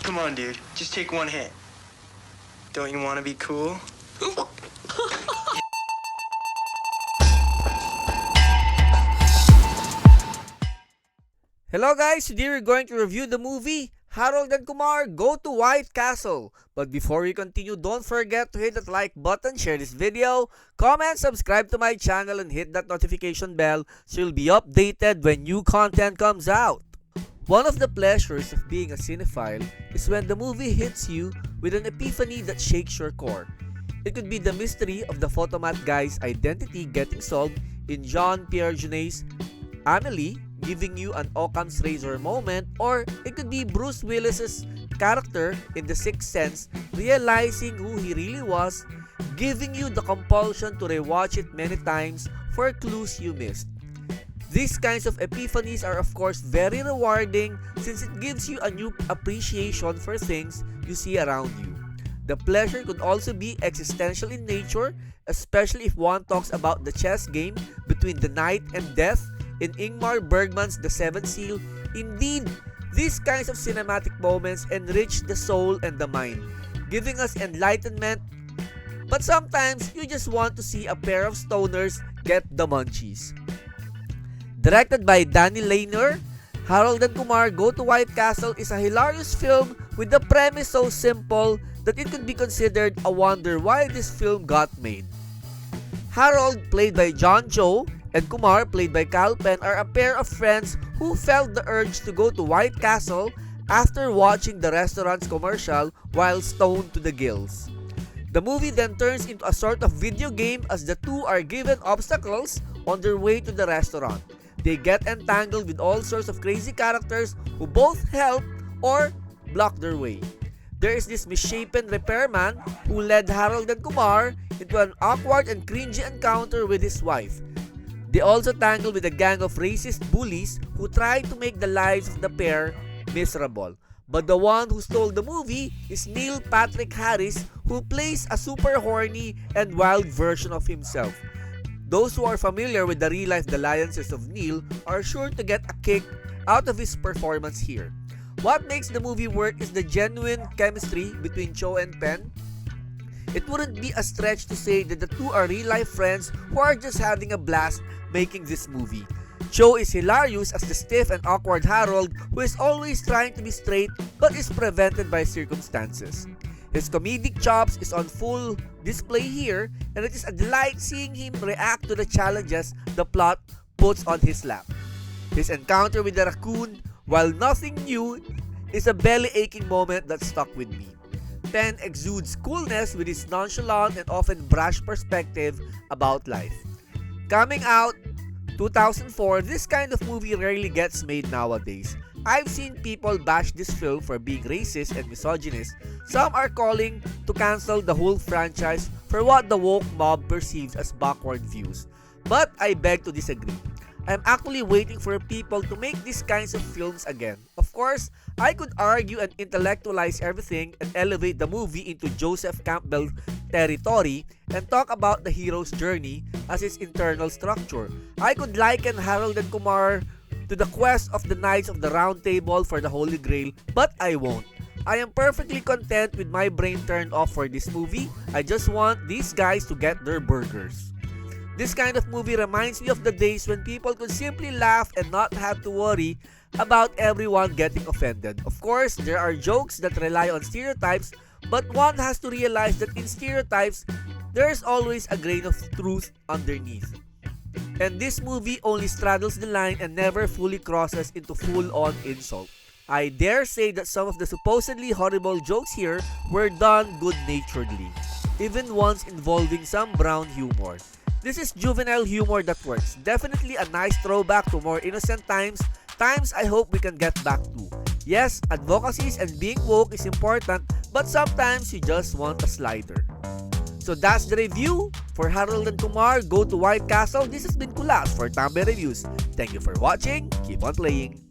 Come on, dude. Just take one hit. Don't you want to be cool? Hello guys, today we're going to review the movie Harold and Kumar Go to White Castle. But before we continue, don't forget to hit that like button, share this video, comment, subscribe to my channel, and hit that notification bell so you'll be updated when new content comes out. One of the pleasures of being a cinephile is when the movie hits you with an epiphany that shakes your core. It could be the mystery of the photomat guy's identity getting solved in Jean-Pierre Geunet's Amélie, giving you an Occam's razor moment, or it could be Bruce Willis's character in The Sixth Sense realizing who he really was, giving you the compulsion to rewatch it many times for clues you missed. These kinds of epiphanies are of course very rewarding since it gives you a new appreciation for things you see around you. The pleasure could also be existential in nature, especially if one talks about the chess game between the knight and death in Ingmar Bergman's The Seventh Seal. Indeed, these kinds of cinematic moments enrich the soul and the mind, giving us enlightenment. But sometimes, you just want to see a pair of stoners get the munchies. Directed by Danny Laner, Harold and Kumar Go to White Castle is a hilarious film with the premise so simple that it could be considered a wonder why this film got made. Harold, played by John Cho, and Kumar, played by Kal Penn, are a pair of friends who felt the urge to go to White Castle after watching the restaurant's commercial while stoned to the gills. The movie then turns into a sort of video game as the two are given obstacles on their way to the restaurant. They get entangled with all sorts of crazy characters who both help or block their way. There is this misshapen repairman who led Harold and Kumar into an awkward and cringy encounter with his wife. They also tangle with a gang of racist bullies who try to make the lives of the pair miserable. But the one who stole the movie is Neil Patrick Harris, who plays a super horny and wild version of himself. Those who are familiar with the real-life dalliances of Neil are sure to get a kick out of his performance here. What makes the movie work is the genuine chemistry between Cho and Penn. It wouldn't be a stretch to say that the two are real-life friends who are just having a blast making this movie. Cho is hilarious as the stiff and awkward Harold, who is always trying to be straight but is prevented by circumstances. His comedic chops is on full display here, and it is a delight seeing him react to the challenges the plot puts on his lap. His encounter with the raccoon, while nothing new, is a belly-aching moment that stuck with me. Penn exudes coolness with his nonchalant and often brash perspective about life. Coming out 2004, this kind of movie rarely gets made nowadays. I've seen people bash this film for being racist and misogynist. Some are calling to cancel the whole franchise for what the woke mob perceives as backward views. But I beg to disagree. I'm actually waiting for people to make these kinds of films again. Of course, I could argue and intellectualize everything and elevate the movie into Joseph Campbell territory and talk about the hero's journey as its internal structure. I could liken Harold and Kumar to the quest of the Knights of the Round Table for the Holy Grail, but I won't. I am perfectly content with my brain turned off for this movie. I just want these guys to get their burgers. This kind of movie reminds me of the days when people could simply laugh and not have to worry about everyone getting offended. Of course, there are jokes that rely on stereotypes, but one has to realize that in stereotypes, there is always a grain of truth underneath. And this movie only straddles the line and never fully crosses into full-on insult. I dare say that some of the supposedly horrible jokes here were done good-naturedly, even ones involving some brown humor. This is juvenile humor that works. Definitely a nice throwback to more innocent times I hope we can get back to. Yes, advocacies and being woke is important, but sometimes you just want a slider. So that's the review for Harold and Kumar Go to White Castle. This has been Kulas for Tambe Reviews. Thank you for watching. Keep on playing.